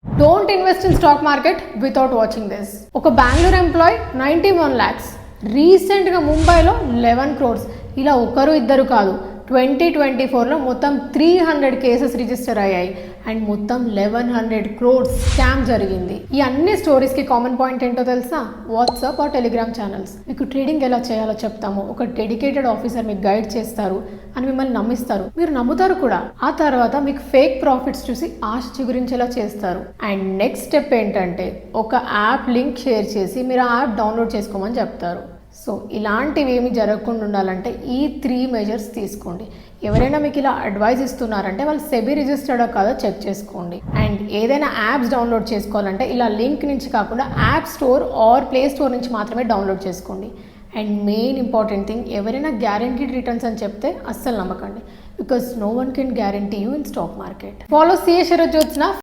Don't invest in stock market without watching this. ఒక Bengaluru employee 91 lakhs, రీసెంట్గా ముంబైలో 11 crores. ఇలా ఒకరు ఇద్దరు కాదు, 2024లో మొత్తం 300 కేసెస్ రిజిస్టర్ అయ్యాయి అండ్ మొత్తం 1100 crores స్కామ్ జరిగింది. ఈ అన్ని స్టోరీస్కి కామన్ పాయింట్ ఏంటో తెలుసా? WhatsApp or Telegram channels. మీకు ట్రేడింగ్ ఎలా చేయాలో చెప్తాము, ఒక డెడికేటెడ్ ఆఫీసర్ మీకు గైడ్ చేస్తారు అని మిమ్మల్ని నమ్మిస్తారు, మీరు నమ్ముతారు కూడా. ఆ తర్వాత మీకు ఫేక్ ప్రాఫిట్స్ చూసి ఆశ చిగురించేలా చేస్తారు. అండ్ నెక్స్ట్ స్టెప్ ఏంటంటే ఒక యాప్ లింక్ షేర్ చేసి మీరు ఆ యాప్ డౌన్లోడ్ చేసుకోమని చెప్తారు. సో ఇలాంటివి ఏమి జరగకుండా ఉండాలంటే ఈ 3 మెజర్స్ తీసుకోండి. ఎవరైనా మీకు ఇలా అడ్వైజ్ ఇస్తున్నారంటే వాళ్ళు సెబీ రిజిస్టర్డో కాదో చెక్ చేసుకోండి. అండ్ ఏదైనా యాప్స్ డౌన్లోడ్ చేసుకోవాలంటే ఇలా లింక్ నుంచి కాకుండా app store or play store నుంచి మాత్రమే డౌన్లోడ్ చేసుకోండి. అండ్ మెయిన్ ఇంపార్టెంట్ థింగ్, ఎవరైనా గ్యారంటీడ్ రిటర్న్స్ అని చెప్తే అస్సలు నమ్మకండి, because no one can guarantee you in stock market. Follow CA Sharath Jyotsna.